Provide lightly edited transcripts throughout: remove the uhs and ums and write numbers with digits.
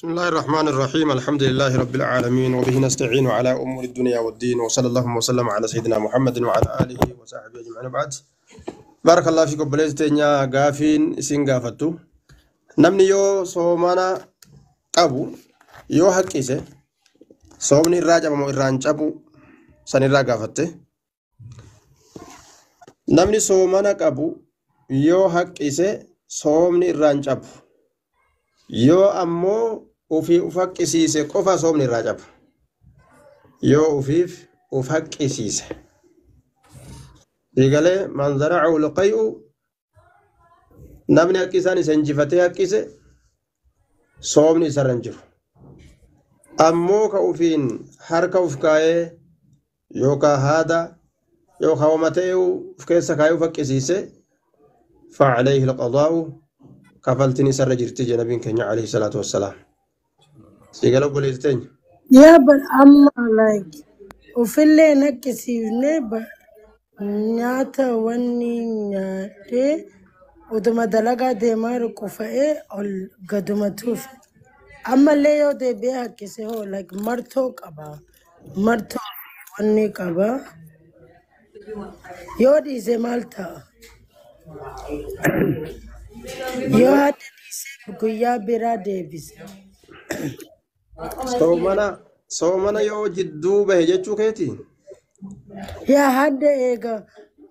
بسم الله الرحمن الرحيم الحمد لله رب العالمين وبه نستعين على أمور الدنيا والدين وصلى الله وسلم على سيدنا محمد وعلى آله وصحبه أجمعين بعد بارك الله فيكم بليستينيا غافين سين غافتو نمني يو صومانا أبو يو حقيسة صومني الراجع مو الرانج أبو سن الراجع غافته نمني صومانا أبو يو حقيسة صومني الرانج أبو yoo ammoo ufii ufaqqisiise qofa soomni irraa caba yoo ufiif ufaqqisiise digalee man zara'u alqay'u namni haqqisaan isa injifatee haqqise soomni isarra hin jiru ammoo ka ufiin harka uf kaayee yookaan haada yookaan wamatee uf keessa kaayee ufaqqisiise fa'alayhi alqadaa'u كفلتني سر جرتي جنبين كنيا عليه الصلاة والسلام. سيقولوا بوليتين. Yeah, but I'm like, ufille na kisivne ba nyata wani nyate uduma dalaga de mar kufae ol gaduma tuf. Amma leo de beha kise ho like marto wani kaba. Yodi ze malta. Yoo hadda dhiisee guyyaa biraa deebise. Soomana yoo jidduu bahe jechuu keeti? Yaa hadda eega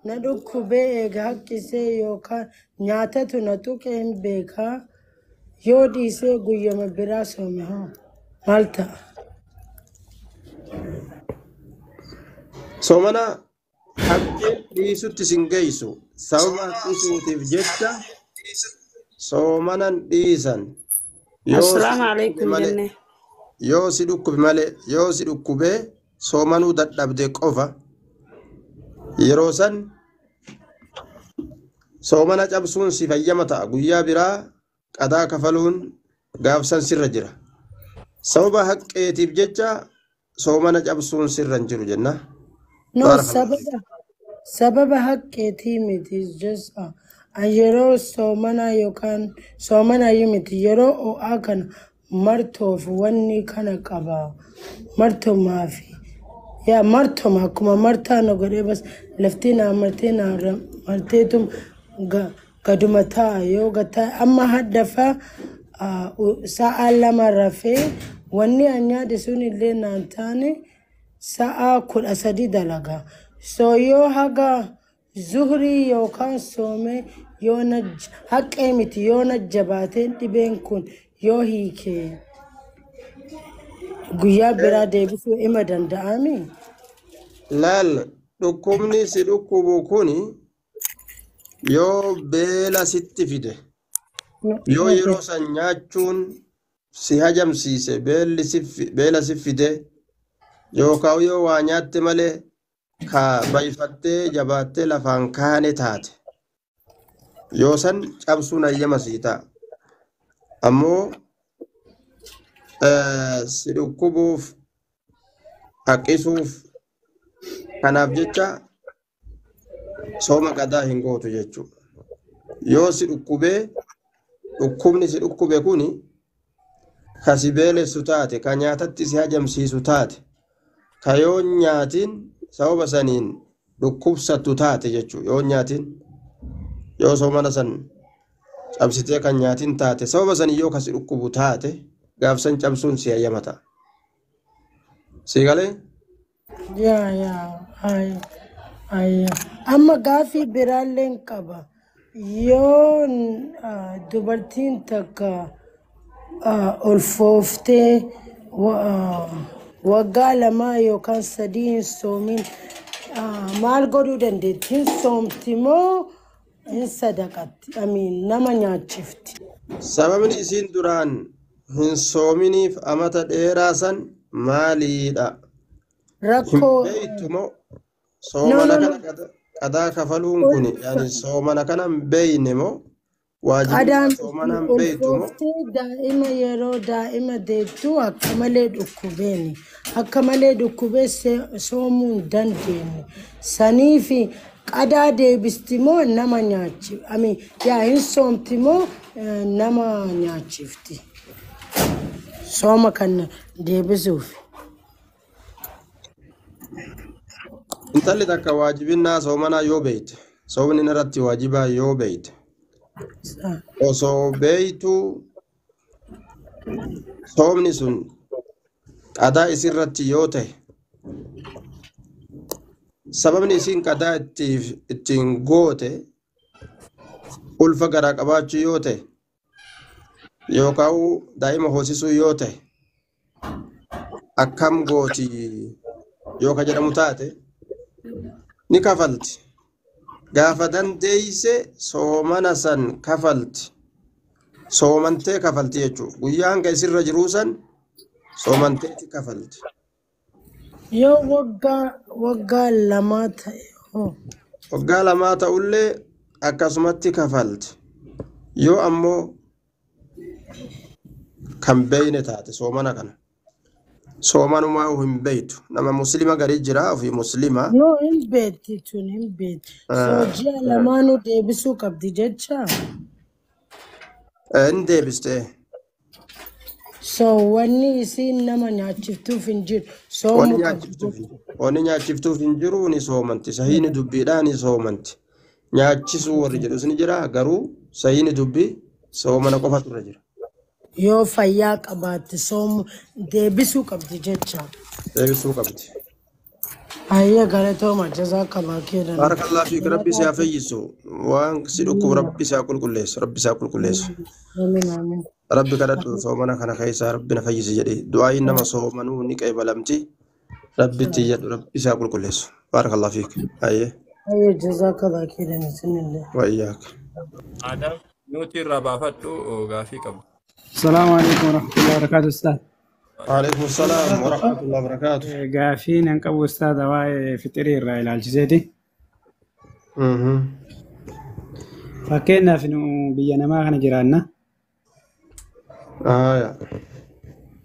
na dhukkubee eega haqqisee yookaan nyaatatu na tuqee hin beekaa yoo dhiisee guyyama biraa soome hoo maal ta'a? Soomana haqqi dhiisutti sin geessu sababa haqqisuutiif jecha soomanan dhiisan Assalamu alaikum jenne yoo si dhukkube malee yoo si dhukkubee soomanuu dadhabde qofa yeroo san soomana cabsuun si fayyama ta'a guyyaa biraa qadaa kafaluun gaafsan sirra jira sababa haqqeetiif jecha soomana cabsuun sirra hin jiru jenna No, sababa haqqeetii miti just yeroo soomana yookaan soomana miti yeroo o'aa kana martoof wanni kana qaba martomaa fi yaa martoma akkuma martaa na godhee bas laftii naa marteetum gaduma ta'a yoo gataa amma haddafa sa'a lama rafee wanni anyaade sun illee naan taane sa'a 13 dalaga so yoo haga zuhrii yookaan soome yoo na haqqee miti yoo na jabaateen dhibeen kun yoo hiikee guyyaa biraa deebisuu ima danda'ami? laal dhukkubni si dhukkubu kuni yoo beela sitti fide yoo yeroo san nyaachuun si hajamsiise beela si fide yookaan yoo waa nyaatte malee ka bayfattee jabaattee lafaan kaane taate yoo san cabsuun ayyama sii ta'a ammoo si dhukkubuuf haqqisuuf kanaaf jecha sooma qadaa hin gootu jechuudha yoo si dhukkubee dhukkubni si dhukkube kuni ka si beelessu taate ka nyaatatti si hajamsiisu taate ka yoo nyaatiin sababa saniin dhukkubsattu taate jechuudha yoo nyaatiin yoo soomana san cabsitee kan nyaatiin taate sababa sanii yoo kasi dhukkubu taate gaafsan cabsuun si hayyama ta'a. Si galee? Amma gaafii biraalleen qaba yoo dubartiin takka ulfooftee waggaa lamaa yookaan 3 hin soomin maal godhuu dandeetti? Hin soomti moo hin sadaqatti? Nama nyaachifti. Sababni isiin duraan hin soominiif amata dheeraa san maaliidha? Rakkoo hin beeytu moo soomana kana qadaa kafaluun kun soomana kana hin beeyne moo Adaan soomana hin beeytu moo? daa'ima yeroo daa'ima deettu akka malee dhukkubeeni akka malee dhukkubee soomuu hin dandeenye saniifi qadaa deebisti moo nama nyaachi yaa hin soomti moo nama nyaachifti? sooma kan deebisuuf. intalli takka waajibinnaa soomanaa yoo beeyte soomni irratti waajibaa yoo beeyte osoo beeytu soomni sun qadaa isirratti yoo ta'e sababni isiin qadaa ittiin goote ulfa garaa qabaachuu yoo ta'e yookaan daa'ima hoosisuu yoo ta'e akkam gooti yookaan jedhamu taate ni kafalti. Gaafa dandeeyse soomana san kafalti. Soomantee kafalti jechuudha. Guyyaa hanga isirra jiruu san soomanteeti kafalti. Yoo waggaa lamaa ta'e hoo? Waggaa lamaa ta'ullee akkasumatti kafalti. Yoo ammoo kan beeyne taate soomana kana. Soomanumaa hin beeytu. Nama muslima garii jira ofii muslima. Yoo hin beekti tun hin beekti. Soo ji'a lamaanuu deebisuu qabdi jecha. Hin deebistee. So wanni isiin nama nyaachiftuuf hin jiru. Wanni nyaachiftuuf hin jiru ni soomanti. Sahiini dubbiidhaa ni soomanti. Nyaachisuu warri jedhus ni jira garuu sahiini dubbii soomana qofa turre jira. Yoo fayyaa qabaatte soomu deebisuu qabdi jecha. Deebisuu qabdi. Ayya galatooma jazaakallaa khairan. Barakallahu fiik rabbi isaa fayyisu waan si dhukkubu rabbi isaa qulqulleessu rabbi isaa qulqulleessu. Amiin amiin. Rabbi kadhadhu soomana kana keessa rabbi na fayyisi jedhee du'aayin nama soomanuu ni qeebalamti rabbitti jedhu rabbi isaa qulqulleessu. Barakallahu fiik. Ayye. Ayya jazaakallaa khairan isinillee. Wayyaak. Adam nuti irraa baafadhu gaafii qabu. السلام عليكم ورحمة الله وبركاته أستاذ. وعليكم السلام ورحمة الله وبركاته. قافين أنقبوا أستاذ واي فطري الرأي الجزيدي. فكينا في بينا ما غنا جيراننا. يا.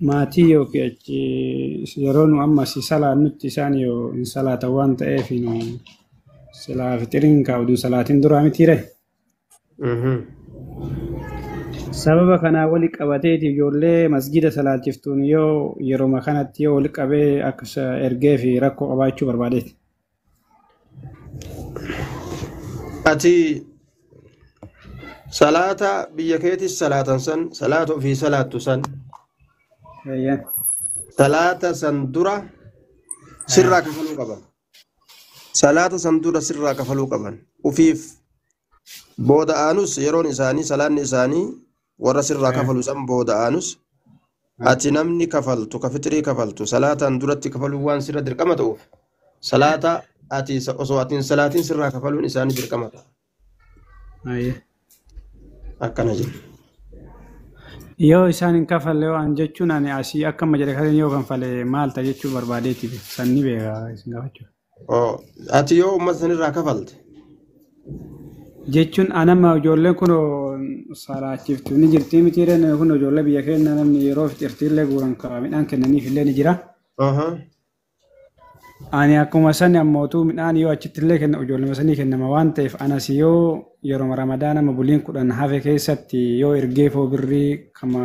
ما تيو كي يرون أما سي صلاة نتي سانيو إن صلاة وان تأفينو صلاة فطرين كاودو صلاة درامي تيره. sababa kana wali qabateeti ijoollee masjida salaachiftuun yoo yeroo kanatti yoo wali qabee akka ergee fi rakkoo qabaachuu barbaadeeti. Ati salaata biyya keetis salaatan san salaata ofii salaattu san salaata san dura sirraa kafaluu qaban. Salaata san dura sirraa kafaluu qaban. Ufiif booda aanus yeroon isaanii salaanni isaanii warra sirraa kafalu san booda aanus ati namni kafaltu ka fitrii kafaltu salaataan duratti kafaluu waan sirra dirqama ta'uuf salaata ati osoo atiin salaatiin sirraa kafaluun isaanii dirqama ta'a. Akkana jiru. Yoo isaan hin kafalle waan jechuun ani asii akka majalakanii yoo kanfale maal ta'a jechuu barbaadeeti sanni beekaa isin gaafachuu. Ati yoo uummata sanirraa kafalte. Jechuun anama ijoolleen kun salaachiftu ni jirti mitiireen kun ijoollee biyya keenya namni yeroo fitirtiillee guuran karaa midhaan kennaniif illee ni jira. Ani akkuma sani ammootu midhaan yoo achittillee kenna ijoollee sanii kennama waan ta'eef anas yoo yeroo ramadaana buliin 10 hafe keessatti yoo ergee foo birrii kama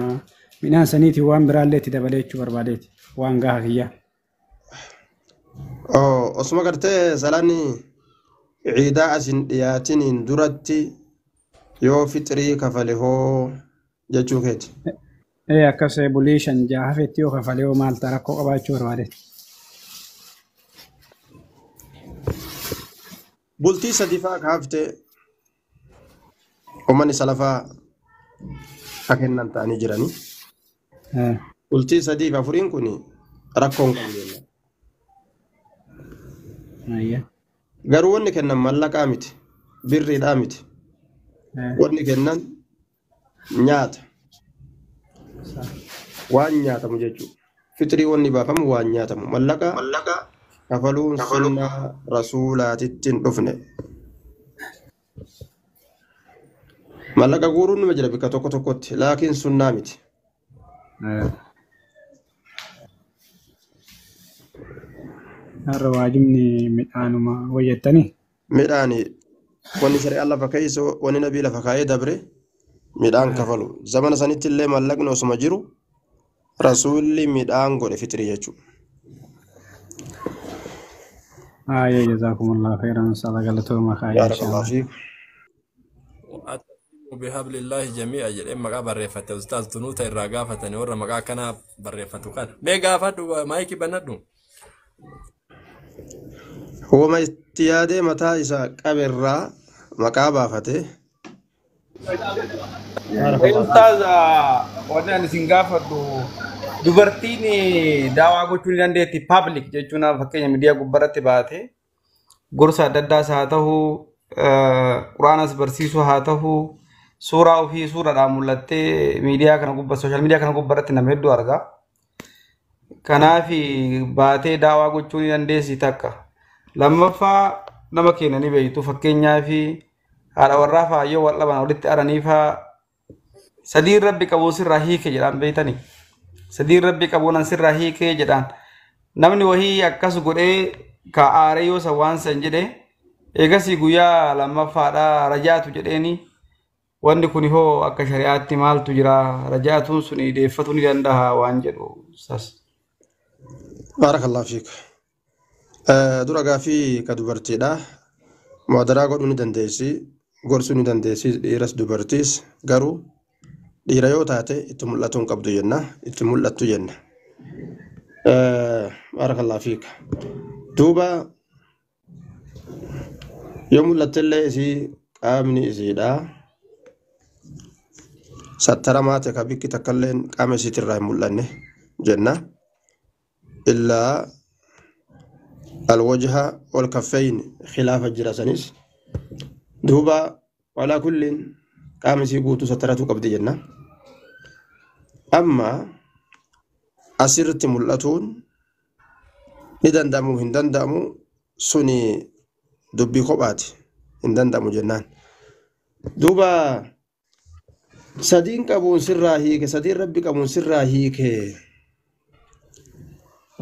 midhaan saniiti waan biraallee itti dabalee jechuu barbaadeeti waan gahaa kiyyaa. Osuma gartee salaanni ciidaa asin dhiyaatiniin duratti yoo fitrii kafale hoo jechuu keeti. Akkas bulii 5 hafetti yoo kafale hoo maal ta'a rakkoo qabaachuu barbaadeeti. Bultii 3 fa'aa kaaftee uummanni salafaa kennan ta'anii jiranii. Bultii 3 fi 4 kun rakkoon qabu jenna. Garuu wanni kennan mallaqaa miti, birriidhaa miti. Wanni kennan nyaata. Waan nyaatamu jechuudha. Fitrii wanni baafamu waan nyaatamu. Mallaqa kafaluun sunnaa rasuulaatitti hin dhufne. Mallaqa guuruun nima jira bikka tokko tokkotti, laakiin sunnaa miti. Har'a waajibni midhaanuma wayyattanii? Midhaani wanni shari'aan lafa keessa wanni nabii lafa kaa'ee dabre midhaan kafalu. Zamana sanitti illee mallaqni osuma jiru رسول ميدان قول فطري يجو جزاكم الله خيرا صدقتكم خير إن بارك شاء الله الله. فيك. واعتصموا بحبل الله جميعا جل مقا بريفته استاذ تنوتا الرقافة ورا مقا كان بريفته كان ميقا فاتو مايكي بندو هو ما استيادة متى إسا قبرا مقابا فتح. بارك الله فيك. Ustaz, wanni ani sin gaafadhu dubartiin daawaa gochuu ni dandeetti public jechuun fakkeenya miidiyaa gubbaratti baate gorsa adda addaas haa ta'u quraanas barsiisuu haa ta'u suuraa ofii suuraadhaan mul'attee miidiyaa kana gubbaa sooshaal miidiyaa kana gubbaratti nama hedduu arga. Kanaaf baatee daawaa gochuu ni dandeessi takka. Lammaffaa nama keenya ni beektu fakkeenyaaf haadha warraa fa'aa yoo wal dhaban walitti aranii fa'aa sadiin rabbi qabuun sirraa hiike jedhaan beeytanii sadiin rabbi qabuun sirraa hiike jedhaan namni wahii akkas godhee ka aaree yoo san waan san jedhe eegasii guyyaa lammaffaadha rajaatu jedheeni wanni kun hoo akka shari'aatti maaltu jira rajaatuun sun deeffatu ni danda'a waan jedhu sas. بارك الله فيك. dura gaafii ka dubartiidha. Muhadaraa godhuu ni dandeessi. Gorsuu ni dandeessi. Dhiiras dubartiis garuu dhiira yoo taate itti mul'atu hin qabdu jenna. Itti mul'attu jenna. بارك الله فيك. duuba yoo mul'attillee isii qaamni isiidha. Sattaramaa ta'e ka bikki takkalleen qaama isiitirraa hin mul'anne jenna. إلا الوجه والكفين خلاف الجرسانيس دوبا ولا كل قام سيقوتو ستراتو قبض جنة أما أسرت ملأتون هندن دامو سني دبي خبات هندن دامو جنان دوبا سدين قبون سراهيك سدين ربي قبون سراهيك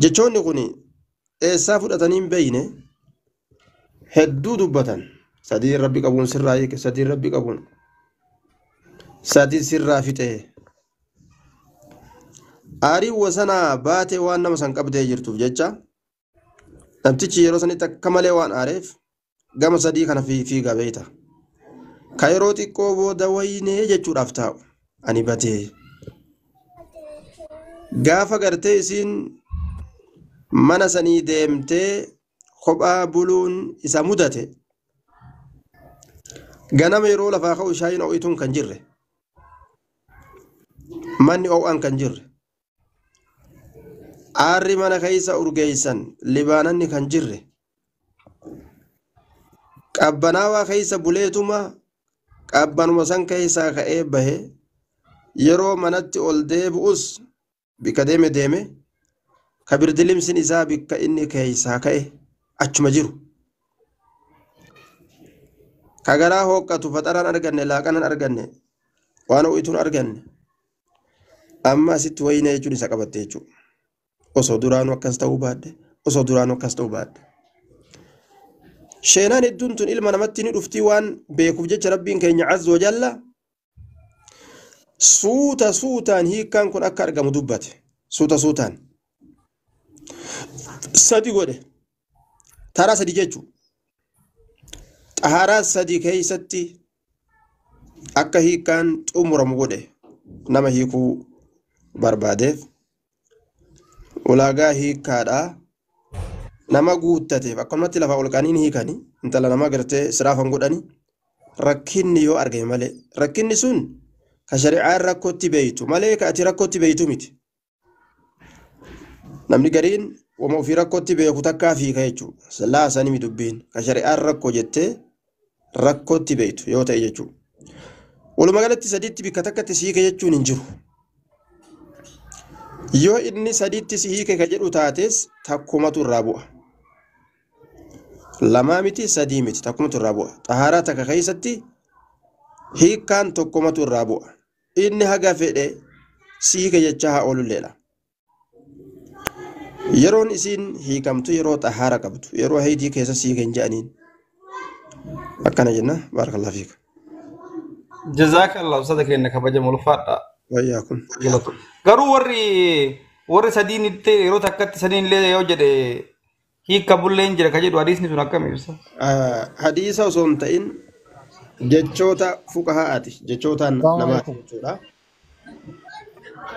jechoonni kun eessaa fudhatanii hin beeyne hedduu dubbatan sadiin rabbi qabuun sirraa hiike sadiin rabbi qabuun sadii sirraa fixee aarii wasanaa baatee waan nama san qabdee jirtuuf jecha namtichi yeroo sanitti akka malee waan aareef gama sadii kana fiigaa beeyta ka yeroo xiqqoo booda waynee jechuudhaaf taa'u ani batee gaafa gartee isiin mana sanii deemtee kophaa buluun isa mudate ganama yeroo lafaa ka'u shaayiin o'ituun kan jirre manni o'an kan jirre aarri mana keessa urgeessan libaananni kan jirre qabbanaawaa keessa buleetuma qabbanuma san keessaa ka'ee bahe yeroo manatti ol deebi'us bika deeme kabir dilimsin isaa bikka inni keessaa ka'e achuma jiru kagaraa hooqqatu faxaraan arganne laaqanan arganne waan o'ituun arganne amma asitti waynee jechuun isa qabatte jechuudha osoo duraanuu akkas ta'uu baadde sheenaan hedduun tun ilma namatti ni dhuftii waan beekuuf jecha rabbiin keenya azza wa jalla suutaan hiikkaan kun akka argamu dubbate suutaan sadi godhe taraa sadi jechuun xaharaa sadi keessatti akka hiikkaan xumuramu godhe nama hiikuu barbaadeef ulaagaa hiikkaadhaa nama guuttateef akkanumatti lafa ol kaaniin hiikanii intala nama gartee siraafan godhanii rakkinni yoo argame malee rakkinni sun ka shari'aan rakkootti beeytu malee ka ati rakkootti beeytu miti namni gariin wama ofii rakkootti beeku takkaa fiika jechuudha laasanii mi dubbiin ka shari'aan rakkoo jettee rakkootti beeytu yoo ta'e jechuudha walumaa galatti sadiitti bikka takkatti siike jechuun hin jiru yoo inni sadiitti si hiike ka jedhu taates takkumatu irraa bu'a lamaa miti sadii miti takkumatu irraa bu'a xahaaraa takka keessatti hiikkaan tokkumatu irraa bu'a inni haga fedhe si hiike jecha haa oolulleedha yeroon isiin hiikamtu yeroo xahaara qabdu yeroo heydii keessa si hiike hin je'aniin akkana jenna baarakallahu fiik Jazakallah ustaza keenya kabajamuu ulfaadha. وإياكم. garuu warri sadiin itti yeroo takkatti sadiin illee yoo jedhe hiika bulleen jira ka jedhu hadiisni sun akkam ibsa حديث وصنتين جتشوتا فقهاءاتي جتشوتا نمات جتشوتا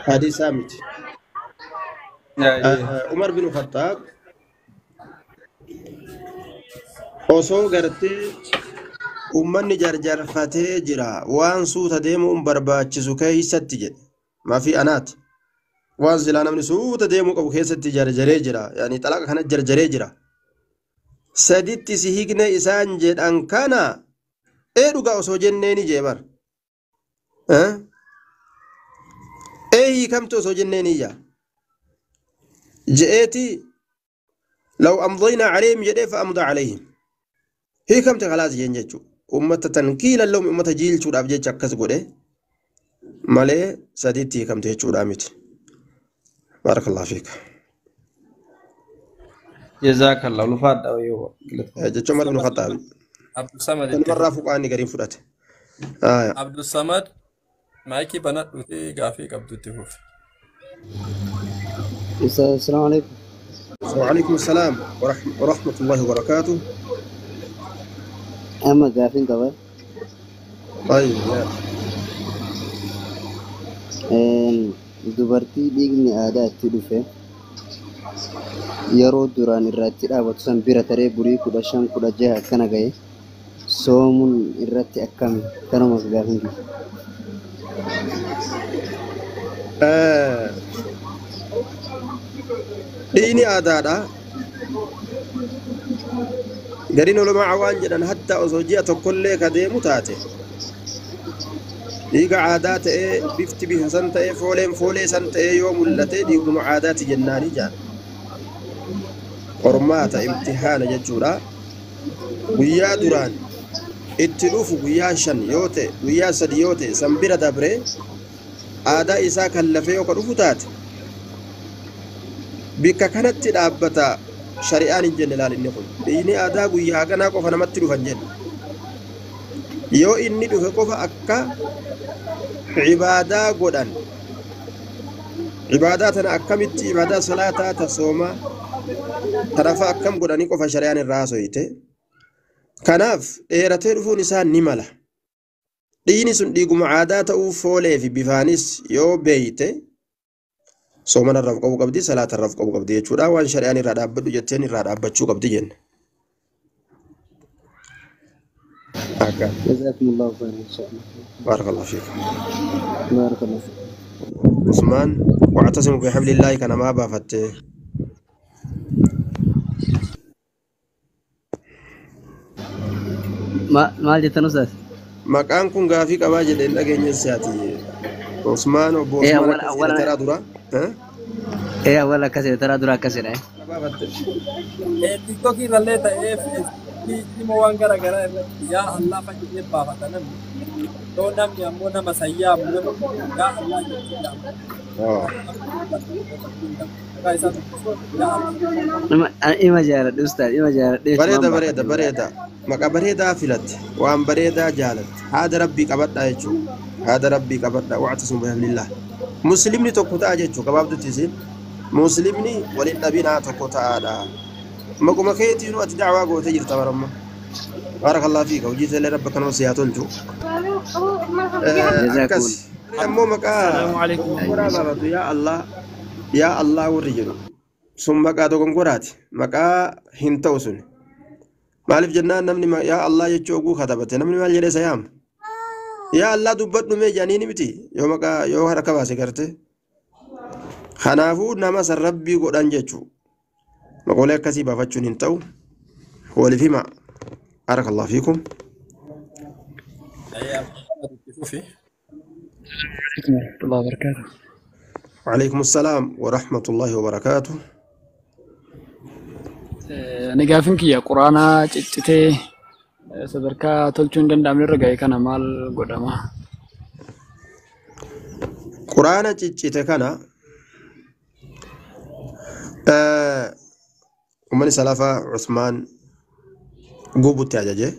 حديث سامت عمر بن الخطاب osoo gartee ummanni jarjarfatee jira waan suuta deemuun barbaachisu keessatti jedhe maafi anaati waan silaa namni suuta deemuu qabu keessatti jarjaree jira yaani xalaqa kana jarjaree jira saditti si higne isaan jedhan kana dhugaa osoo jenneeni jeebar hiikamtu osoo jenneeni yaa je'eeti law amdayna calayhim jedhee fa amda calayhim hiikamte khalaas jeen jechuu ummata tankiila lahum ummata jiilchuudhaaf jecha akkas godhe malee sadiitti hiikamte jechuudha miti baarakallahu fiika jazakallahu lufaadha yoo jechuun Umar ibn Khattab Abdul Samad marraa fuqaanni gariin fudhate Abdul Samad maayikii banadhuuti gaafii qabdutti fuuf. السلام عليكم. وعليكم السلام ورحمة الله وبركاته. أما قافين قبل. طيب يا dubartii dhiigni aadaa itti dhufe yeroo duraan irratti dhaabatu san bira taree burii 15-16 akkana gahe soomuun irratti akkami kanumas gaafin jiru. dhiigni aadaadha gariin ulamaa waan jedhan hatta osoo ji'a tokkollee ka deemu taate dhiiga aadaa ta'ee bifti bifa san ta'ee fooleen foolee san ta'ee yoo mul'ate dhiiguma aadaati jennaanii jaan qormaata imtihaana jechuudha guyyaa duraan itti dhufu guyyaa 5 yoo ta'e guyyaa 3 yoo ta'e san bira dabre aadaa isaa kan lafee yoo ka dhufu taate bikka kanatti dhaabbata shari'aan hin jenne laal inni kun dhiigni aadaa guyyaa ganaa qofa namatti dhufan jenne yoo inni dhufe qofa akka عبادة قدان عباداتنا أكملت عبادة صلاة تصوم ترفع كم قداني قف شريان الرأس ويته كناف إيرتين فونسان نملا ديني سن ديقو معادات أو فولي في بفانيس يو بيته صومنا الرفق أبو قبدي صلاة الرفق أبو قبدي يجورا وان شريان الرادة أبدو جتين الرادة أبدو قبدي جن جزاكم الله خيرا إن شاء الله. بارك الله فيك. بارك الله فيك. عثمان واعتصموا بحبل الله كان ما بافت ما جتنا أستاذ. مكان كن غافي كما جدين دغين سياتي عثمان ابو عثمان ترى درا ها إيه ولا كسر ترى درا كسر إيه. TikTok irralee ta'ee dhimma waan garaa garaa irratti yaa Allah fayyadee baafatan yoo namni ammoo nama sayyaa yaa Allah ima jaaladha ustaad ima jaaladha bareeda maqaa bareedaa filatte waan bareedaa jaalatte haada rabbii qabadhaa jechuudha haada rabbii qabadhaa wa'atisum bihamdillah muslimni tokko ta'a jechuudha gabaabdutti isin muslimni waliin dhabinaa tokko ta'aadha مقوم كيتي نوت دعوة قوة تجري تبارم بارك الله فيك وجيت لي ربك أنا وسياتون جو أمو مكا السلام عليكم يا الله والرجل ثم مكا دوكم قرات مكا هنتوسن مالف جنان نمني يا الله يجوكو خطبته نمني مال جري سيام يا الله دبت نمي جانيني بتي يو مكا يو حركة باسي كرته خنافو نما سر ربي قران جيجو مقولة كسي بافتشون انتو هو اللي فيما بارك الله فيكم الله وبركاته. وعليكم السلام ورحمة الله وبركاته. أنا قافنك يا قرآن جتتي sadarkaa tolchuun danda'amne irra ga'e kana maal godhama? Quraana ciccite kana ummanni salafaa Usmaan gubutti ajaje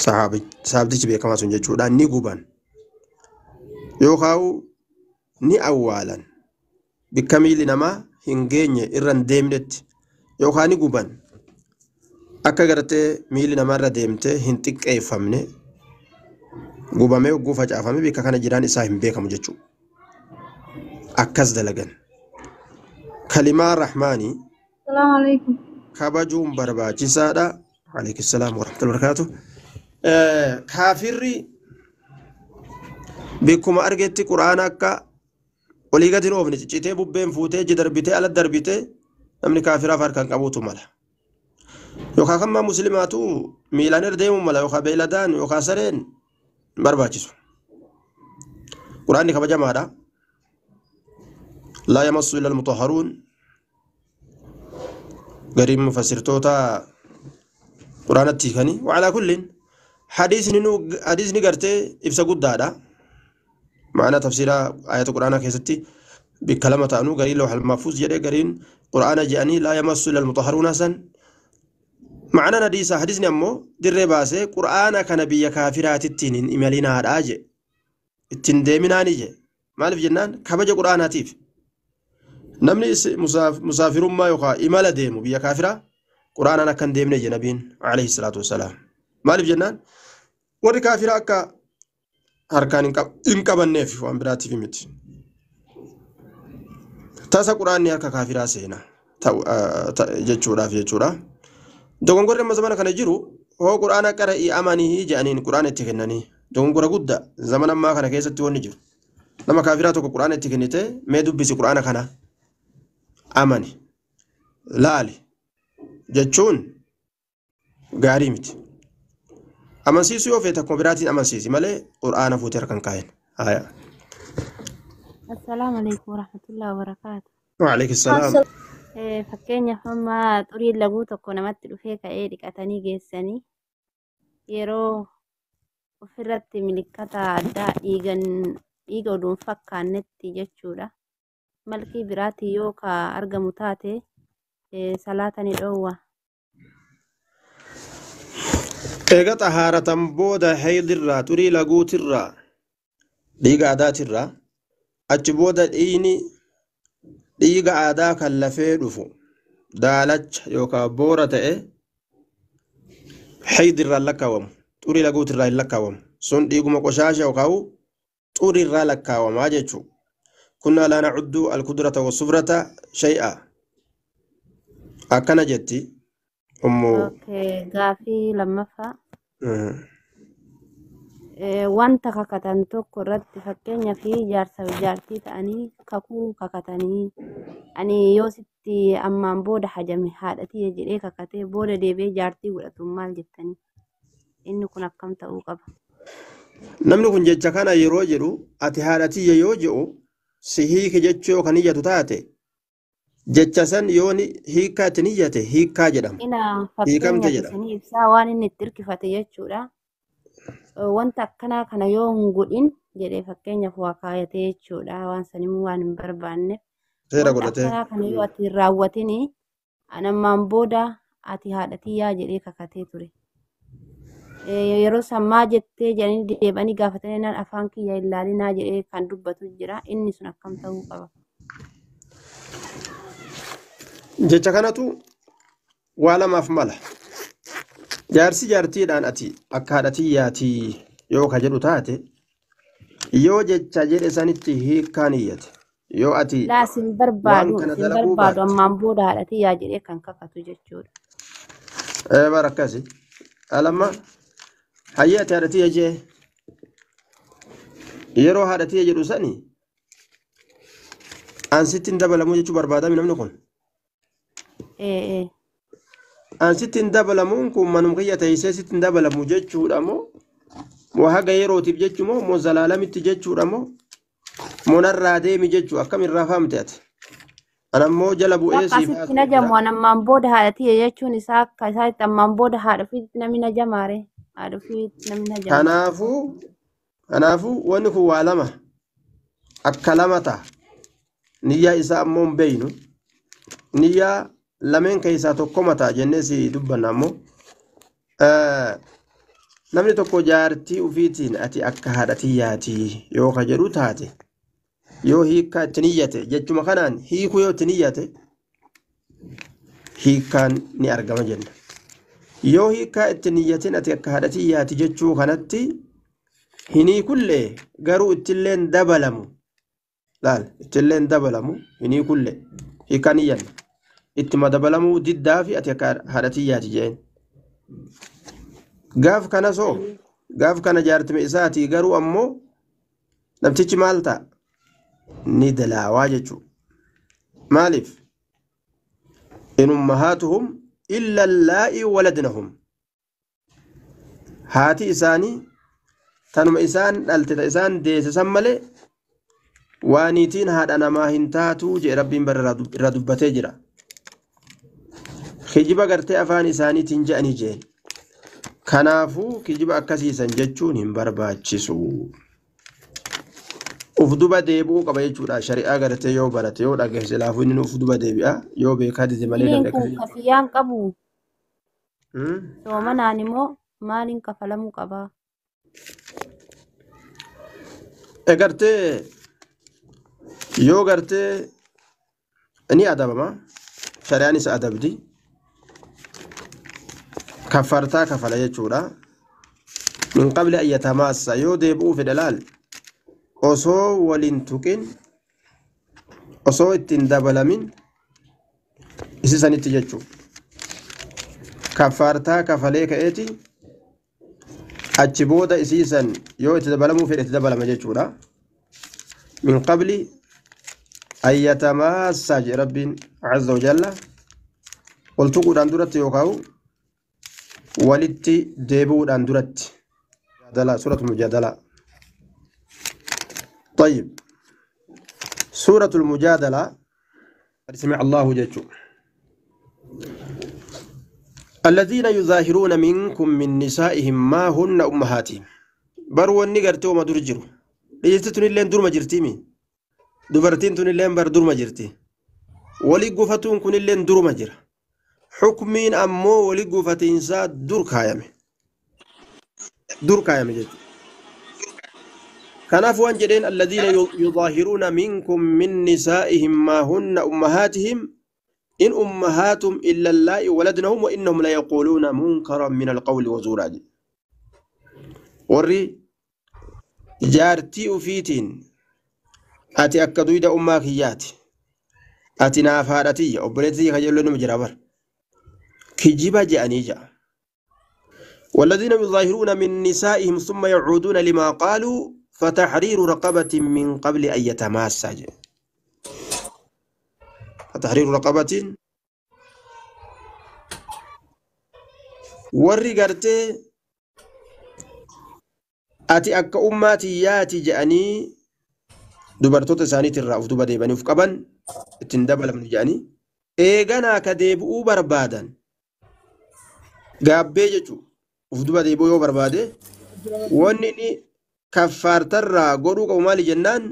sahaabtichi beekamaa sun jechuudha ni guban yookaan ni awwaalan bikka miilli namaa hin geenye irra hin deemnetti yookaan ni guban akka gartee miilli namarra deemtee hin xiqqeeffamne gubamee hogguu facaafame bikka kana jiraan isaa hin beekamu jechuudha. Akkas dalagan kalimaa rahmaanii Assalamu alaikum. kabajuun barbaachisaadha. Alaykum salaam wa rahmatullahi wa barakatuh. Kaafirri bikkuma argetti quraana akka olii gadi hin oofne ciccitee bubbeen fuutee iji darbitee ala darbitee namni kaafiraaf harkaan qabuutu mala. Yookaan kan muslimaatu miilaan irra deemuu mala yookaan beeyladaan yookaan sareen barbaachisu. Quraanni kabajamaadha. Laa yamassu illa al-mutahharuun. Gariin mufassirtoota quraanatti kani wa'alaa kulliin hadiisni gartee ibsa guddaadha. Ma'ana tafsiraa ayata quraanaa keessatti bikka lama ta'anuu garii lawhal mahfuuz jedhee gariin quraana jedhanii laa yamassu illa al-mutahharuun san معنى نديسة حديثني أمو در باسه قرآن كان بيا كافرات التين إمالين هذا أجي التندي من أنيجي ما في جنان كبج قرآن هاتيف نمني مسافر ما يقع إمالة ديمو بيا كافرة قرآن أنا كان ديمني جنبين عليه الصلاة والسلام ما في جنان وري كافرة كا هركان إنك بالنف وأمبراتي في مت تاسا قرآن يا كافرة سينا جتشورا في جتشورا dogongorri amma zamana kana jiru hoo quraana qara'ii amanii jedhaniin quraana itti kennanii dogongora guddaa zamana ammaa kana keessatti wanni jiru nama kaafiraa tokko quraana itti kennite mee dubbisi quraana kana amani laali jechuun gaarii miti amansiisu yoo feete akkuma biraatiin amansiisi malee quraana fuutee harkaan kaa'en. Assalamu alaikum warahmatullahi wabarakatuh. Wa alaikum salaam. Fakkeenyaaf amma xurii laguu tokko namatti dhufee ka'ee dhiqatanii geessanii yeroo ofirratti milikkata addaa dhiiga oduun fakkaannetti jechuudha. Malkii biraatti yoo ka argamu taate salaatanii dhoowwa. Eega xahaaratan booda haydirraa xurii laguutirraa dhiiga aadaatirraa achi booda dhiiga aadaa kan lafee dhufu daalacha yookaan boora ta'e haydirraa lakkaawamu xurii laguutirraa hin lakkaawamu sun dhiiguma qoshaasha yookaan xuriirraa lakkaawamaa jechuudha. Kunna laa nacuddu alkudrata wasufrata shay'a akkana jetti ummu. Gaafii lammaffaa. Wanta kakatan tokko irratti fakkeenyaa fi jaarsa jaartii ta'anii kakuu kakatanii ani yoo sitti ammaan booda hajame haadhatii jedhee kakatee booda deebi'ee jaartii godhatu maal jettanii inni kun akkam ta'uu qaba. Namni kun jecha kana yeroo jedhu ati haadhatii yoo jedhu si hiike jechuu kan iyyatu taate jecha san yoo hiikaa itti iyyate hiikaa jedhama. Hiikamte jedhama. Ibsaa waan inni itti hirkifate jechuudha. Wanta akkanaa kana yoo hin godhin jedhee fakkeenyaaf waa kaayatee jechuudha waan sanimuu waan hin barbaanneef. Seera godhatee. Akkanaa kana yoo ati hin raawwatini ammaan booda ati haadhatii yaa jedhee kakatee ture. Yeroo sammaa jettee jedhanii deebanii gaafatanii afaan kiyya ilaalinaa jedhee kan dubbatu jira inni sun akkam ta'uu qaba. Jecha kanatu waa lamaaf mala. Jaarsi jaartiidhaan ati akka haadhatii yaatii yoo ka jedhu taate yoo jecha jedhe sanitti hiikkaan iyyate yoo ati laasin barbaadu ammaan booda haadhatii yaa jedhee kan kakatu jechuudha. Bara akkasi alamma hayyee ati haadhatii jee yeroo haadhatii jedhu sani ansitti hin dabalamuu jechuu barbaadami namni kun. Ansitti hin dabalamuun kun manum kiyya teessee sitti hin dabalamu jechuudha moo haga yerootiif jechuu moo zalaalamitti jechuudha moo narraa deemi jechuu akkamirraa fahamte ati. Anammoo jala bu'ee siif akkasitti najamu ammaan booda haadhatii jechuun isaa akka isaatti ammaan booda haadha ofiitti namni najamaare haadha ofiitti namni najamaare. Kanaafuu wanni kun waa lama akka lama ta'a. Niyyaa isaa ammoo hin beeynu. Niyyaa lameen keessaa tokko mataa jennee si dubbanna ammoo namni tokko jaartii ufiitiin ati akka haadha tiyyaatii yoo ka jedhu taate yoo hiikkaa itti niyyate jechuma kanaan hiikuu yoo itti niyyate hiikkaan ni argama jenna. Yoo hiikkaa itti niyyatin ati akka haadha tiyyaati jechuu kanatti hinii kullee garuu ittilleen dabalamu laal ittilleen dabalamu hinii kullee hiikkaa niyyanna ittuma dabalamuu diddaa fi ati akka haadha tiyyaati jeen gaaf kana soo gaaf kana jaartime isaatii garuu ammoo namtichi maal ta'a ni dalaawaa jechuu maaliif in ummahaatuhum illa allaa'i waladnahum haati isaanii tanuma isaan dhalte ta isaan deessisan malee waaniitiin haadha namaa hin taatuu jee rabbiin bara irra dubbatee jira kijiba gartee afaan isaaniitiin je'anii jeen kanaafuu kijiba akkasiisan jechuun hin barbaachisu uf duba deebi'uu qaba jechuudha shari'aa gartee yoo barate yoo dhageesse laafuu inni uf duba deebi'a yoo beekaa dide malee Kun kafiyyaan qabu. Soomanaan immoo maaliin kafalamuu qaba? gartee yoo gartee ni adabama shari'aan isa adabdi kaffartaa kafala jechuudha min qabli an yatamaassa yoo deebi'uu fedhe laal osoo waliin tuqin osoo ittiin dabalamin isisanitti jechuu kaffartaa kafalee ka'eeti achi booda isiisan yoo itti dabalamuu fedhe itti dabalama jechuudha min qabli an yatamaassa je rabbiin azza wa jalla wal tuquudhaan duratti yookaan walitti deebi'uudhaan duratti mujadala suratul mujadala طيب سورة المجادلة سمع الله جل الذين يظاهرون منكم من نسائهم ما هن أمهاتهم بروا النجرتي وما درجروا ليستون اللين دور ما جرتيمي دبرتين تون اللين بر دور ما جرتي ولي قفتون كن اللين دور ما جر حكمين أمو ولي قفتين ساد دور كايم جد كنافوا جدين الذين يظاهرون منكم من نسائهم ما هن أمهاتهم إن أمهاتهم إلا الله ولدنهم وإنهم لا يقولون منكرا من القول وزورا وري جارتي أفيتين أتي أكدوا إذا أماكيات أتي نافارتي أبرتي خجلون مجربر كجيبا جانيجا والذين يظاهرون من نسائهم ثم يعودون لما قالوا فتحرير رقبة من قبل أن يتماسا فتحرير رقبة warri gartee ati akka ummaatii yaati je'anii dubartoota isaaniitirraa uf duba deebanii uf qaban ittiin dabalamnu je'anii eeganaa ka deebi'uu barbaadan gaabbee jechuu uf duba deebi'uu yoo barbaade wanni inni kaffaartarraa godhuu qabu maali jennaan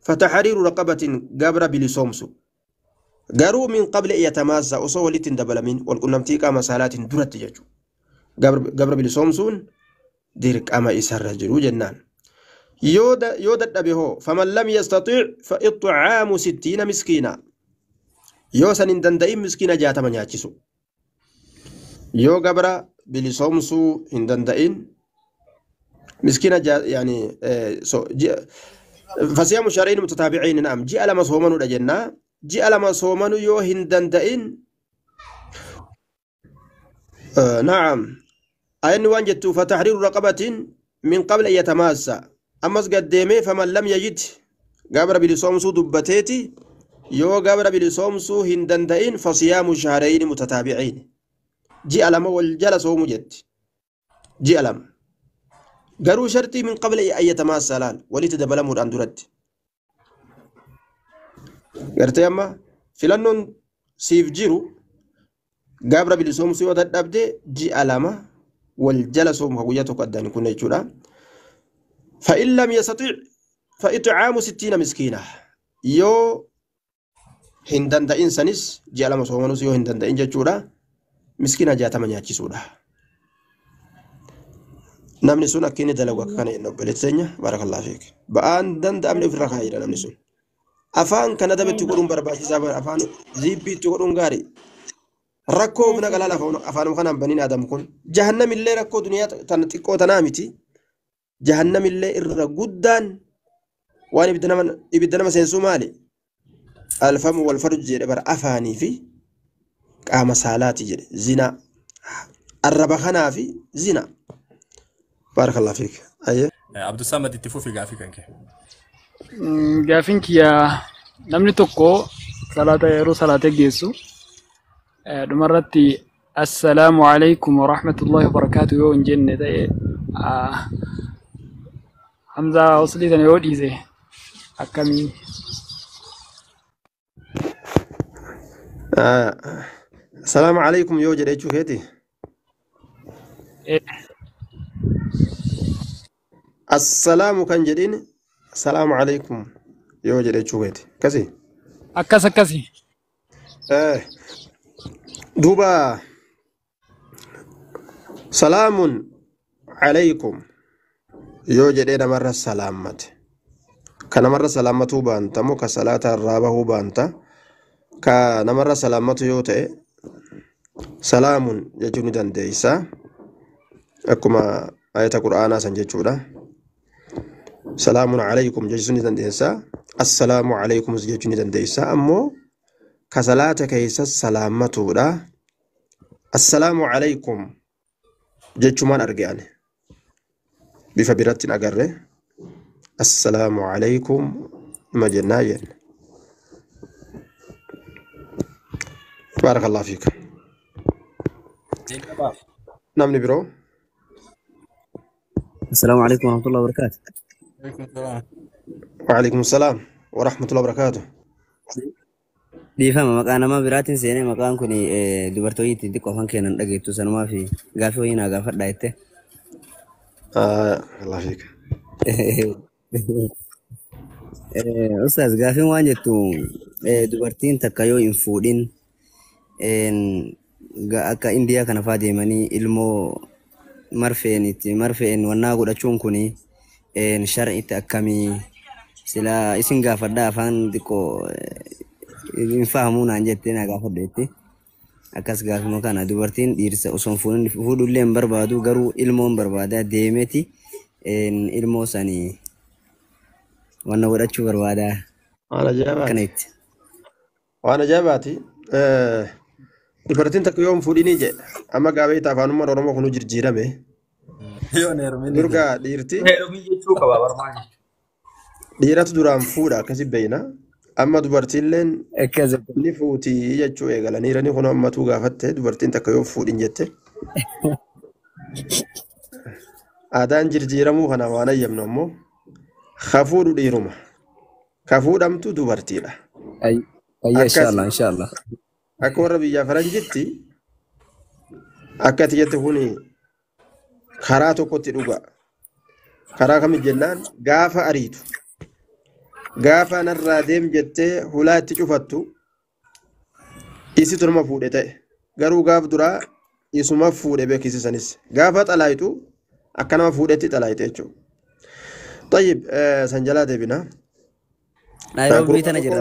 fatahariiru raqabatin gabra bilisoomsu garuu min qabli yatamaassa osoo walitti hin dabalamin walqunnamtii qaama saalaatiin duratti jechuu gabra bilisoomsuun dirqama isarra jiru jennaan yoo dadhabe hoo faman lam yastaxiic fa ixcaamu 60 miskiina yoo san hin danda'in miskiina 60 nyaachisu yoo gabra bilisoomsuu hin danda'in miskiina yani فصيام شهرين متتابعين نعم جاء لما صومنوا لجنة جاء لما صومنوا يو هندندئين نعم أين وانجت فتحرير رقبة من قبل أن يتماسى أما قدمي فمن لم يجد قبر بلصومسو دبتيتي يو قبر بلصومسو هندندئين فصيام شهرين متتابعين جاء لما والجل صوم جد جاء لما قالوا شرطي من قبل أن يتماسى لال ولتدبلموا عن درد قرت يما فلانون سيف جيرو قابر بلسوم سوى الأبدي جي ألامة والجلسهم هويته قدان كنا يجورا فإن لم يستطيع فإطعام 60 مسكينة يو هندن دا إنسانيس جي ألامة سومانوس يو هندن دا إنجا جورا مسكينة جاتا من ياتي سورا namni sun akka inni dalagu akka kana jenna obboleessa barakallahu fiik ba'aan danda'amne ofirra kaayedha namni sun afaan kana dabatti godhuun barbaachisaa bara afaan ziibbiitti godhuun gaarii rakkoo ofna qalala afaanuma kanaan baniin adam kun jahannamillee rakkoo duniyaa tan xiqqoo tanaa miti jahannamillee irra guddaan waan ibidda nama seensuu maali alfamu wal farju jedhe bara afaanii fi qaama saalaati jedhe zinaa arraba kanaa fi zinaa barakallahu fiik ayyee Abdussamad itti fufi gaafii kan kee. Gaafin kiyyaa namni tokko salaata yeroo salaata geessu dhumarratti assalaamu alaykum wa rahmatullahi wa barakaatu yoo hin jenne ta'e hamzaa waslii sana yoo dhiise akkamii السلام عليكم يو جدي شوكيتي السلام كان جدين السلام عليكم يو جدي شوكيتي كسي أكاسي دوبا سلام عليكم يو جدي مرة سلامت كان مرة سلامته بانتا مو كصلاة الرابه بانتا كان مرة سلامته يو تي سلام جوني دنديسا أكما آية القرآن سنجتشودا سلام عليكم جوني دنديسا السلام عليكم جوني دنديسا أمو كصلاة كيسا سلامته دا السلام عليكم جتشمان أرجعني بفبرات أجره السلام عليكم مجناين بارك الله فيك نعم برو السلام عليكم ورحمة الله وبركاته. وعليكم السلام ورحمة الله وبركاته. دي فهم مكان ما براتين سيني مكان كوني دبرتوي تدي كوفان كينان دقيتو سنما في غافي وينا غافر دايته. الله فيك. أستاذ غافي وانجتو دبرتين تكايو ينفودين akka India kana faa deemanii ilmoo marfeen wannaa godhachuun kuni shar'iitti akkamii sila isin gaafadha afaan xiqqoo hin fahamuu naan jettee na gaafadheetti akkas gaafuma kana dubartiin dhiirsa osoo fuudhullee hin barbaadu garuu ilmoon barbaadaa deemeti ilmoo sanii wanna godhachuu barbaadaa akkanitti waan ajaa'ibaati dubartiin takka yoom fuudhinii jedhe amma gaafeeta afaanummaan oromoo kunu jijjiirame durgaa dhiirti dhiiratu duraan fuudha akkasi beeyna amma dubartiilleen ni fuutii jechuu eegalaniirani kun ammatuu gaafatte dubartiin takka yoo fuudhin jette aadaan jijjiiramuu kana waan ayyamnu ammoo kafuudhu dhiiruma kafuudhamtu dubartiidha inshallah akka warra biyyaa faranjitti akka ati jette kuni karaa tokkotti dhuga karaa kamit jennaan gaafa ariitu gaafa narraa deem jettee hulaa itti cufattu isitu nama fuudhe ta'e garuu gaaf duraa isuma fuudhe beekisisanis gaafa xalaayitu akka nama fuudhetti xalaayite jechuudha. طيب سنجلات بنا نايروبي تنجر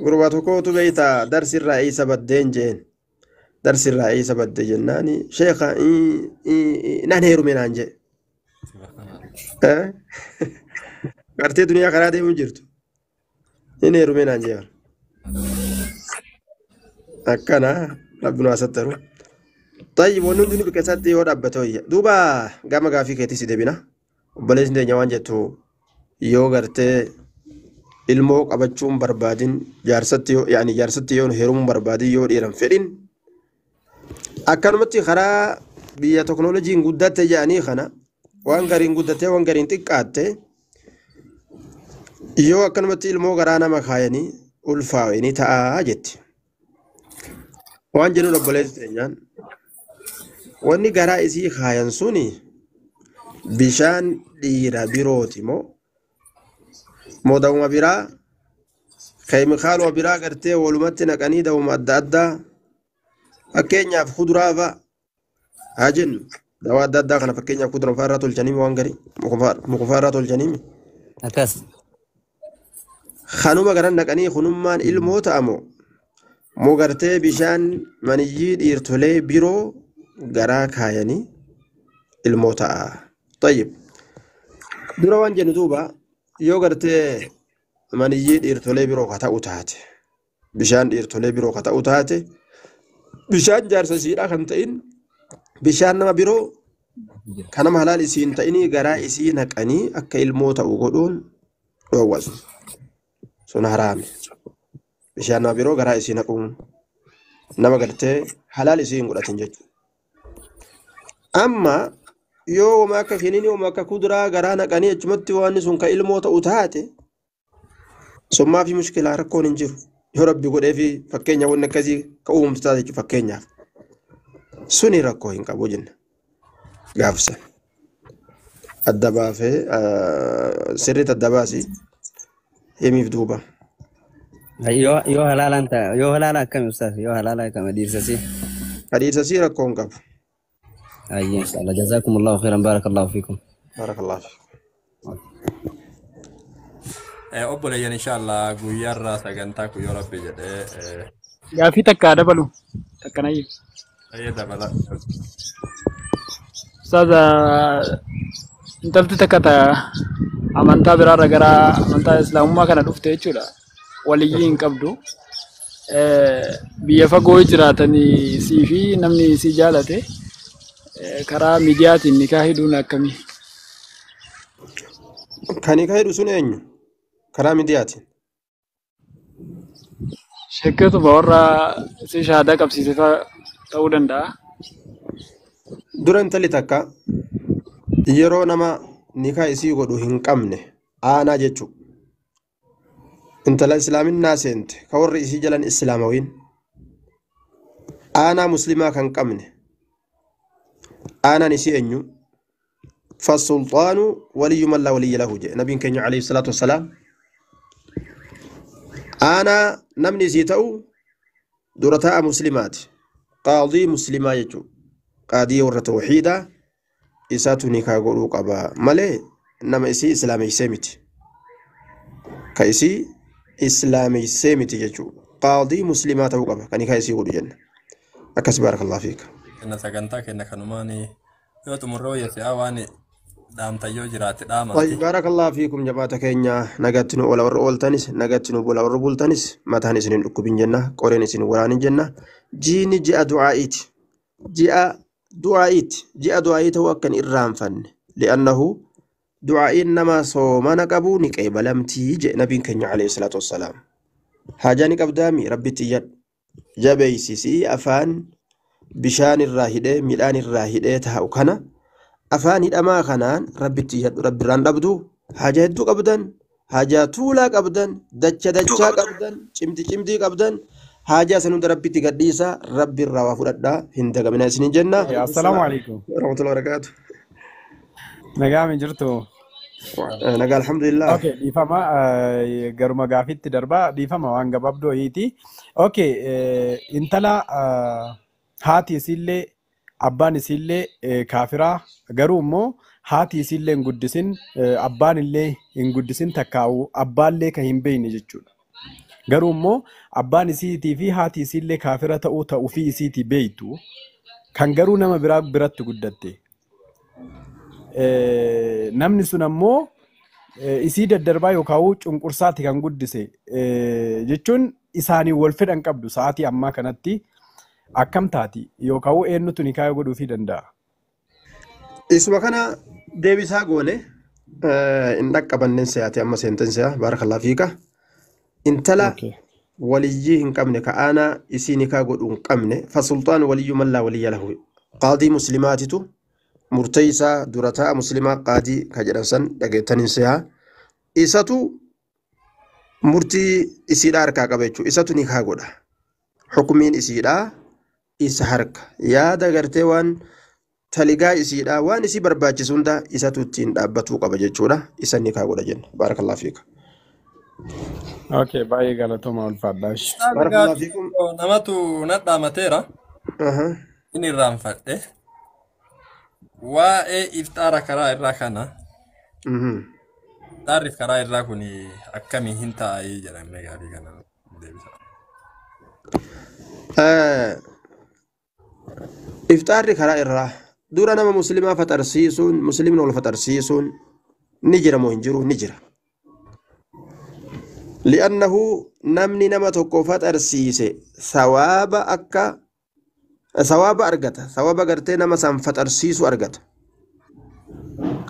غرباتو كوتو بيتا درس الرئيس بدين جين درس الرئيس بدين جناني شيخا نانهيرو من انجي قرتي دنيا خرادي من جرتو نانهيرو من انجي اكنا ربنا سترو طيب ونون دني بكساتي يود ابتوي دوبا غاما غافي كيتي سي دبنا بليس دي نيوان جتو يو غرتي ilmoo qabachuun barbaadin jaarsatti yoo heerumuu barbaadin yoo dhiiran fedhin akkanumatti karaa biyya teknooloojiin guddatte jedhanii kana waan gariin guddatte waan gariin xiqqaatte yoo akkanumatti ilmoo garaa nama kaayanii ulfaa'anii ta'aa jetti waan jennuun obboleessi teenyaan wanni garaa isii kaayan suni bishaan dhiira birooti moo موداوما برا كيميكال وبرا غرتي ولمت نقني دوما دادا اكينيا خضرا با هاجن dawaa adda addaa kana fakkeenyaaf kudura muka irraa tolchanii waan garii muka irraa tolchanii akkas kanuma garan naqanii kunummaan ilmoo ta'amoo moo gartee bishaan maniyyii dhiirtolee biroo garaa kaayanii ilmoo ta'a. Tayyib dura waan jennu duuba yoo gartee maniyyii dhiirtolee biroo ka ta'u taate bishaan dhiirtolee biroo ka ta'u taate bishaan jaarsa isiidhaa kan ta'in bishaan nama biroo kan nama halaal isiin ta'inii garaa isii naqanii akka ilmoo ta'u godhuun dhoowwasu sun haraami. Bishaan nama biroo garaa isii naquun nama gartee halaal isiin godhatin jechuudha. Amma yoo wama akka kiniini wama akka kuduraa garaa naqanii achumatti waan sun ka ilmoo ta'u taate summaa fi mushkilaa rakkoon hin jiru. Yoo rabbi godhee fi fakkeenya wanni akkasii ka uumamtu taate jechuudha fakkeenyaaf. Suni rakkoo hin qabu jenna. Gaafsan. Adda baafee sirriitti adda baasii himiif duuba. yoo halaalaan ta'a yoo halaala akkami ustaas yoo halaala akkami dhiirsasii Hadiisasii rakkoo hin qabu. ayyi inshallah jazakumullahu khairan barakallahu fiikum Barakallahu. obboleeyyan inshallah guyyaarraa sagantaa kun yoo rabbi jedhee Gaafii takka dabalu takkanayyi. dabala. Ustaaza intalti takka amantaa biraarra gara amantaa islaamummaa kana dhufte jechuudha. Waliyyii hin qabdu. Biyya fagoo jiraatanii sii fi namni si jaalate karaa miidiyaatiin nikaa hidhuun akkamii? Kan nikaa hidhu sun eenyu? Karaa miidiyaatiin. Shekkeetu warra si shahaadaa qabsiise ta'uu danda'a. Dura intalli takka yeroo nama nikaa isii godhu hin qabne aanaa jechuudha. Intala islaaminaa seente ka warri isii jalan islaamawiin aanaa muslimaa kan qabne aanaan isii eenyu fasulxaanu waliyyu man laa waliyya lahu jedhe nabiin keenya alayhi salaatu wassalaam aanaa namni isii ta'u dura taa'a muslimaati qaadii muslimaa jechuudha qaadii warra tawxiidaa isaatu nikaa godhuu qaba malee nama isii islaameessee miti ka isii islaameessee miti jechuudha qaadii muslimaa ta'uu qaba kan nikaa isii godhu jenna akkas baarakallahu fiika. Inna sagantaa kenna kanumaani yoo xumurroo yeessaa waan dhaamtayyoo jiraate dhaama. Baarakallahu fiikum jamaata keenya nagatti nu ola warra ooltanis nagatti nu bola warra bultanis mataan isinin dhukkubin jenna qoreen isin waraanin jenna jiini ji'a du'aa'iiti ji'a du'aa'ii ta'uu akkan irraanfanne li'annahu du'aa'iin nama soomana qabu ni qeebalamtii jedhe nabiin keenya alayhi salaatu wassalaam haajaa ni qabdaami rabbitti iyyadhu jabeeysisii afaan bishaan irraa hidhee midhaan irraa hidhee taa'u kana afaan hidhamaa kanaan rabbitti iyyadhu rabbirraan dhabdu haajaa hedduu qabdan haajaa tuulaa qabdan dachaa qabdan cimtii qabdan haajaa san hunda rabbitti gadhiisa rabbirraa waa fudhadhaa hin dagamina isinin jenna. Assalaamu alaikum. Warahmatullahi wabarakaatu. Nagaan jirtu. Nagaa alhamdulillah. Okay, dhiifama garuma gaafitti darbaa dhiifama waan gabaabduu hiiti. Okay, intala haati isillee abbaan isillee kaafiraa garuu immoo haati isillee hin guddisin abbaan illee hin guddisin takkaa'u abbaallee kan hin beekne jechuudha. Garuu immoo abbaan isiitii fi haati isillee kaafira ta'uu fi isiitii beektu kan garuu nama biratti guddatte. Namni sun ammoo isii daddarbaa yookaan cunqursaati kan guddise jechuun isaanii wal fedhan qabdu sa'aatii ammaa kanatti akkam taati yookaan eenyutu nikaa godhuufii danda'a. Isuma kana deebisaa goone hin dhaqqabanneen se'ate amma seentensiyaa baarakallahu fiika. Intala waliyyii hin qabne ka aanaa isii nikaa godhu hin qabne fasulxaan waliyyu man laa waliyya lahu qaadii muslimaatitu murteessaa dura taa'a muslimaa qaadii ka jedhan san dhageettaniin se'aa isatu murtii isiidhaa harkaa qaba jechuudha isatu nikaa godha hukumiin isiidhaa isa harka yaada gartee waan taligaa isiidhaa waan isii barbaachisu hunda isatu ittiin dhaabbatuu qaba jechuudha isa nikaa godha jenna baarakallahu fiika. Okay, baay'ee galatoomaa ulfaadhaash. Namatu nadhaamateera. Inni irraanfadhe. iftara karaa irraa kana. Iftaarri karaa irraa kun akkamii hin taa'ee jedhamee gaarii kana deebisa. Iftaarri karaa irraa dura nama muslimaa faxarsiisuun muslimni wal faxarsiisuun ni jira moo hin jiru ni jira. لأنه نمني نما تكو فترسيسه ثواب أرغتا ثواب أرغتا نما سام فترسيسو أرغتا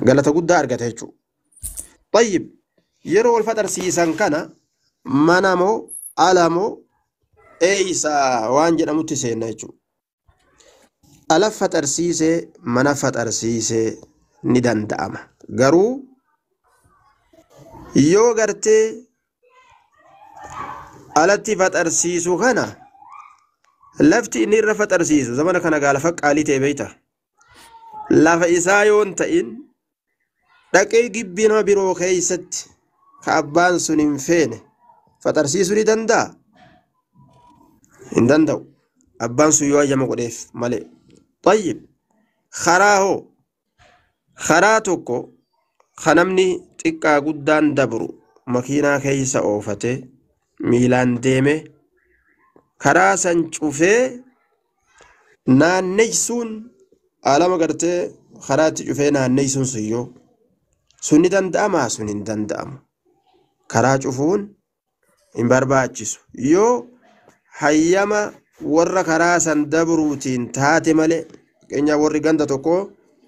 غلطة قد أرغتا هجو. طيب يرو الفترسيسان كان منامو علامو إيسا وانجنا متسين هجو ألف فترسيسه منا فترسيسه ندان داما غرو يو غرتي alatti faxarsiisu kana lafti inni irra faxarsiisu zamana kana gaala faqqaalii ta'e beeyta lafa isaa yoon ta'in dhaqee gibbii nama biroo keeysatti ka abbaan sun hin feene faxarsiisuu ni danda'a hin danda'u abbaan sun yoo ajama godheef malee. Tayyib karaa tokko kanamni xiqqaa guddaan dabru makiinaa keeysa oofate miilaan deeme karaa san cufee naanneysuun alama gartee karaatti cufee naanneysuun suyyoo sun ni danda'amaa sun hin danda'amu. Karaa cufuun hin barbaachisu yoo hayyama warra karaa san dabruutiin taate malee. Keenya warri ganda tokko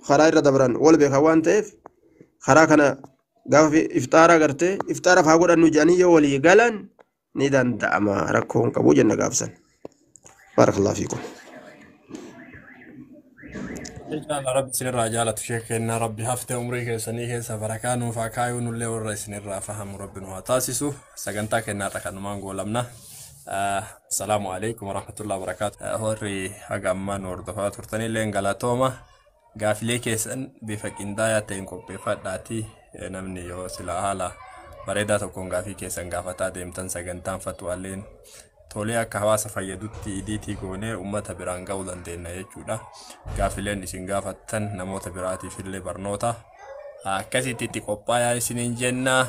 karaa irra dabran wal beekan waan ta'eef karaa kana gaafa iftaara gartee iftaara faa godhannu jedhanii yoo walii galan ni danda'ama rakkoon qabu jenna gaafsan. Barakallahu fiikum. Rabbi sinirraa jaalatu sheekennaa rabbi haftee umrii keessanii keessa barakaa nuuf haa kaayuu nullee warra isinirraa fahamu rabbi nu haa taasisu. Sagantaa kennaadha kanumaan goolamna. Assalamu alaikum warahmatullahi wabarakatuh. Horri haga ammaa nu hordofaa turtanillee galatooma. Gaafilee keessan bifa qindaa'aa ta'een qopheeffadhaatii namni yoo sila haala bareedaa tokkoon gaafii keessan gaafataa deemtan sagantaan fatwaaleen tolee akka hawaasa fayyadutti idiitii goonee uummata biraan ga'uu dandeenya jechuudha. Gaafileen isin gaafattan namoota biraatiif illee barnoota akkasitti itti qophaa'aa isiniin jenna.